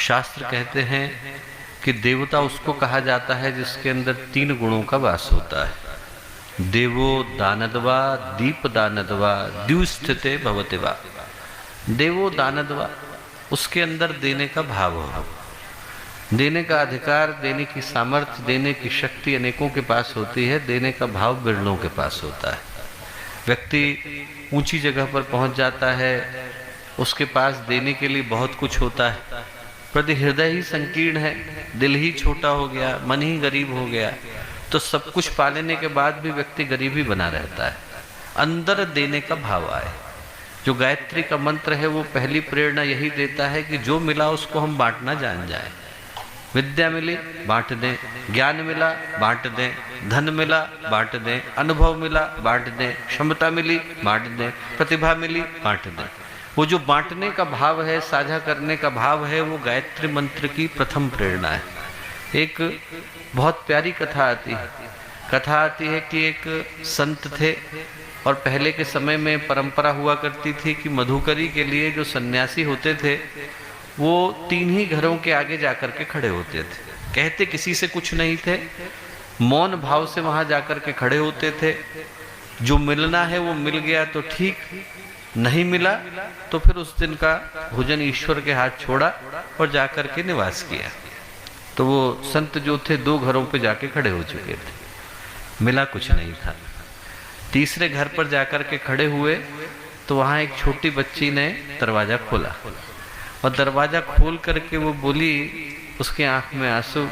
शास्त्र कहते हैं कि देवता उसको कहा जाता है जिसके अंदर 3 गुणों का वास होता है। देवो दानदवा दीप दानदवा द्युस्थिते भवतिवा। देवो दानदवा, उसके अंदर देने का भाव हो, देने का अधिकार, देने की सामर्थ्य, देने की शक्ति अनेकों के पास होती है, देने का भाव बिरलों के पास होता है। व्यक्ति ऊंची जगह पर पहुंच जाता है, उसके पास देने के लिए बहुत कुछ होता है, प्रति हृदय ही संकीर्ण है, दिल ही छोटा हो गया, मन ही गरीब हो गया, तो सब कुछ पा लेने के बाद भी व्यक्ति गरीब ही बना रहता है। अंदर देने का भाव आए। जो गायत्री का मंत्र है वो पहली प्रेरणा यही देता है कि जो मिला उसको हम बांटना जान जाए। विद्या मिली बांट दें, ज्ञान मिला बांट दें, धन मिला बांट दें, अनुभव मिला बांट दें, क्षमता मिली बांट दें, प्रतिभा मिली बांट दें। वो जो बांटने का भाव है, साझा करने का भाव है, वो गायत्री मंत्र की प्रथम प्रेरणा है। एक बहुत प्यारी कथा आती है कि एक संत थे और पहले के समय में परंपरा हुआ करती थी कि मधुकरी के लिए जो सन्यासी होते थे वो 3 ही घरों के आगे जाकर के खड़े होते थे। कहते किसी से कुछ नहीं थे, मौन भाव से वहां जाकर के खड़े होते थे। जो मिलना है वो मिल गया तो ठीक, नहीं मिला तो फिर उस दिन का भोजन ईश्वर के हाथ छोड़ा और जाकर के निवास किया। तो वो संत जो थे 2 घरों पे जाके खड़े हो चुके थे, मिला कुछ नहीं था। तीसरे घर पर जाकर के खड़े हुए तो वहां एक छोटी बच्ची ने दरवाजा खोला और दरवाजा खोल करके वो बोली, उसके आंख में आंसू,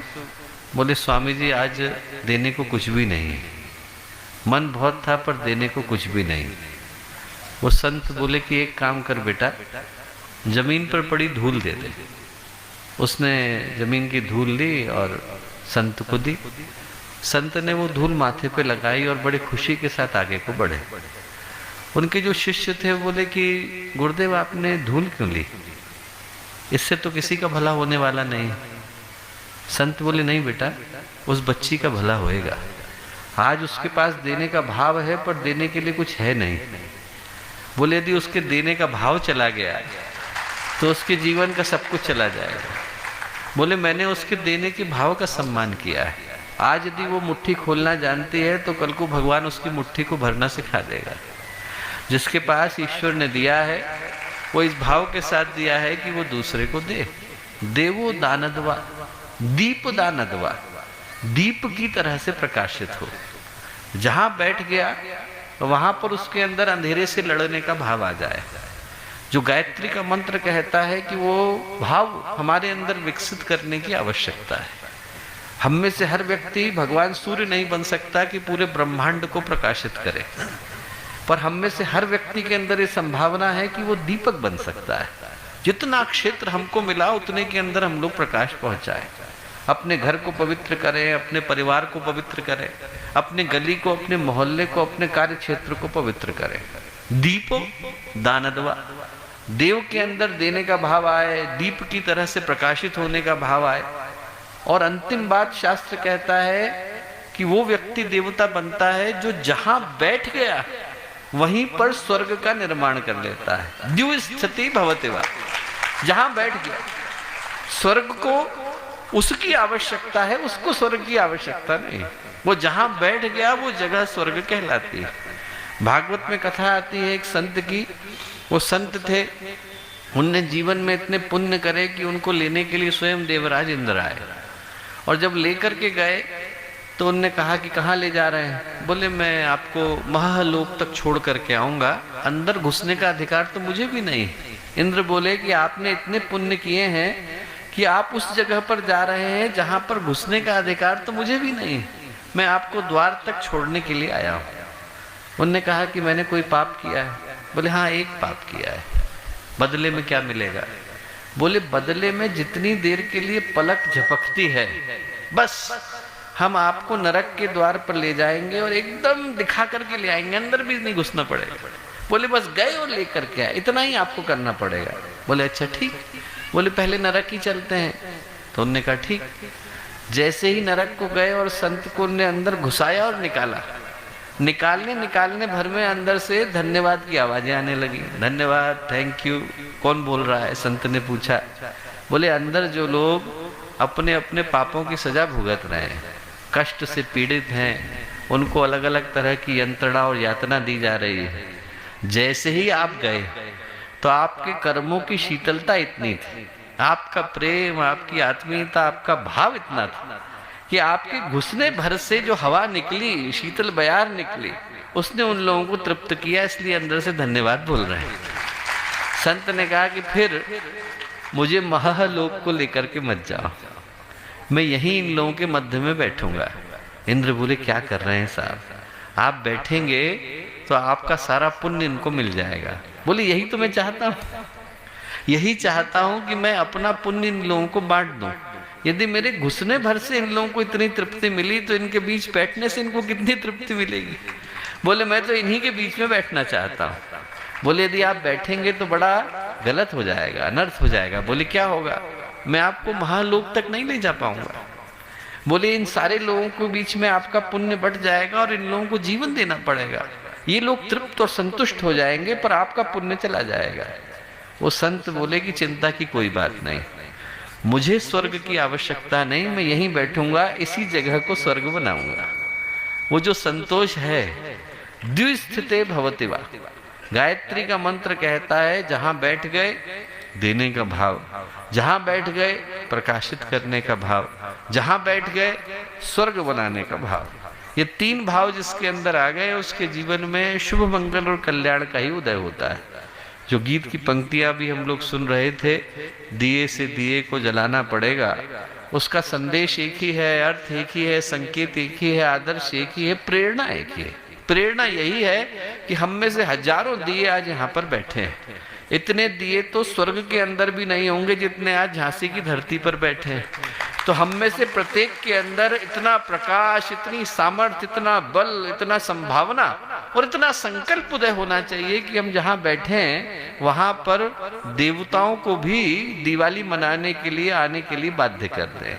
बोले स्वामी जी आज देने को कुछ भी नहीं, मन बहुत था पर देने को कुछ भी नहीं। वो संत बोले कि एक काम कर बेटा, जमीन पर पड़ी धूल दे दे। उसने जमीन की धूल ली और संत को दी। संत ने वो धूल माथे पे लगाई और बड़े खुशी के साथ आगे को बढ़े। उनके जो शिष्य थे वो बोले कि गुरुदेव आपने धूल क्यों ली, इससे तो किसी का भला होने वाला नहीं। संत बोले नहीं बेटा, उस बच्ची का भला होएगा। आज उसके पास देने का भाव है पर देने के लिए कुछ है नहीं। बोले यदि उसके देने का भाव चला गया तो उसके जीवन का सब कुछ चला जाएगा। बोले मैंने उसके देने के भाव का सम्मान किया है। आज यदि वो मुट्ठी खोलना जानती है तो कल को भगवान उसकी मुट्ठी को भरना सिखा देगा। जिसके पास ईश्वर ने दिया है वो इस भाव के साथ दिया है कि वो दूसरे को दे। देवो दानदवा दीप दानदवा, दीप की तरह से प्रकाशित हो। जहां बैठ गया वहां पर उसके अंदर अंधेरे से लड़ने का भाव आ जाए। जो गायत्री का मंत्र कहता है कि वो भाव हमारे अंदर विकसित करने की आवश्यकता है। हम में से हर व्यक्ति भगवान सूर्य नहीं बन सकता कि पूरे ब्रह्मांड को प्रकाशित करे, पर हम में से हर व्यक्ति के अंदर ये संभावना है कि वो दीपक बन सकता है। जितना क्षेत्र हमको मिला उतने के अंदर हम लोग प्रकाश पहुंचाएं। अपने घर को पवित्र करें, अपने परिवार को पवित्र करें, अपने गली को, अपने मोहल्ले को, अपने कार्य क्षेत्र को पवित्र करें। दीपो दानदवा, देव के अंदर देने का भाव आए, दीप की तरह से प्रकाशित होने का भाव आए। और अंतिम बात शास्त्र कहता है कि वो व्यक्ति देवता बनता है जो जहां बैठ गया वहीं पर स्वर्ग का निर्माण कर लेता है। द्युस्थिति भवतिवा, जहां बैठ गया स्वर्ग को उसकी आवश्यकता है, उसको स्वर्ग की आवश्यकता नहीं। वो जहां बैठ गया वो जगह स्वर्ग कहलाती है। भागवत में कथा आती है एक संत की। वो संत थे, उनने जीवन में इतने पुण्य करे कि उनको लेने के लिए स्वयं देवराज इंद्र आए और जब लेकर के गए तो उनने कहा कि कहाँ ले जा रहे हैं। बोले मैं आपको महालोक तक छोड़ करके आऊंगा, अंदर घुसने का अधिकार तो मुझे भी नहीं। इंद्र बोले कि आपने इतने पुण्य किए हैं कि आप उस जगह पर जा रहे हैं जहां पर घुसने का अधिकार तो मुझे भी नहीं, मैं आपको द्वार तक छोड़ने के लिए आया हूं। उनने कहा कि मैंने कोई पाप किया है। बोले हाँ एक पाप किया है, बदले में क्या मिलेगा। बोले बदले में जितनी देर के लिए पलक झपकती है बस हम आपको नरक के द्वार पर ले जाएंगे और एकदम दिखा करके ले आएंगे, अंदर भी नहीं घुसना पड़ेगा। बोले बस गए और लेकर के आए, इतना ही आपको करना पड़ेगा। बोले अच्छा ठीक। बोले पहले नरक ही चलते हैं। तो उन्होंने कहा ठीक। जैसे ही नरक को गए और संत को ने अंदर घुसाया और निकाला, निकालने भर में अंदर से धन्यवाद की आवाजें आने लगी। धन्यवाद, थैंक यू। कौन बोल रहा है? संत ने पूछा। बोले अंदर जो लोग अपने अपने पापों की सजा भुगत रहे हैं, कष्ट से पीड़ित हैं, उनको अलग अलग तरह की यंत्रणा और यातना दी जा रही है। जैसे ही आप गए तो आपके कर्मों की शीतलता इतनी थी, आपका प्रेम, आपकी आत्मीयता, आपका भाव इतना था कि आपके घुसने भर से जो हवा निकली, शीतल बयार निकली, उसने उन लोगों को तृप्त किया। इसलिए अंदर से धन्यवाद बोल रहे हैं। संत ने कहा कि फिर मुझे महलोक को लेकर के मत जाओ, मैं यहीं इन लोगों के मध्य में बैठूंगा। इंद्र बोले क्या कर रहे हैं साहब, आप बैठेंगे तो आपका सारा पुण्य इनको मिल जाएगा। बोले यही तो मैं चाहता हूँ, यही चाहता हूँ कि मैं अपना पुण्य इन लोगों को बांट दूं। यदि मेरे घुसने भर से इन लोगों को इतनी तृप्ति मिली तो इनके बीच बैठने से इनको कितनी तृप्ति मिलेगी। बोले मैं तो इन्हीं के बीच में बैठना चाहता हूँ। बोले यदि आप बैठेंगे तो बड़ा गलत हो जाएगा, अनर्थ हो जाएगा। बोले क्या होगा, मैं आपको महालोक तक नहीं ले जा पाऊंगा। बोले इन सारे लोगों के बीच में आपका पुण्य बढ़ जाएगा और इन लोगों को जीवन देना पड़ेगा। ये लोग तृप्त और संतुष्ट हो जाएंगे पर आपका पुण्य चला जाएगा। वो संत बोले कि चिंता की कोई बात नहीं, मुझे स्वर्ग की आवश्यकता नहीं, मैं यहीं बैठूंगा, इसी जगह को स्वर्ग बनाऊंगा। वो जो संतोष है, द्विस्थिते भवति वा, गायत्री का मंत्र कहता है जहां बैठ गए देने का भाव, जहां बैठ गए प्रकाशित करने का भाव, जहां बैठ गए स्वर्ग बनाने का भाव। ये तीन भाव जिसके अंदर आ गए उसके जीवन में शुभ मंगल और कल्याण का ही उदय होता है। जो गीत की पंक्तियां भी हम लोग सुन रहे थे, दिए से दिए को जलाना पड़ेगा, उसका संदेश एक ही है, अर्थ एक ही है, संकेत एक ही है, आदर्श एक ही है, प्रेरणा एक ही है। प्रेरणा यही है कि हम में से हजारों दिए आज यहाँ पर बैठे हैं। इतने दिए तो स्वर्ग के अंदर भी नहीं होंगे जितने आज झांसी की धरती पर बैठे हैं। तो हम में से प्रत्येक के अंदर इतना प्रकाश, इतनी सामर्थ्य, इतना बल, इतना संभावना और इतना संकल्प उदय होना चाहिए कि हम जहाँ बैठे हैं वहां पर देवताओं को भी दिवाली मनाने के लिए आने के लिए बाध्य कर दें।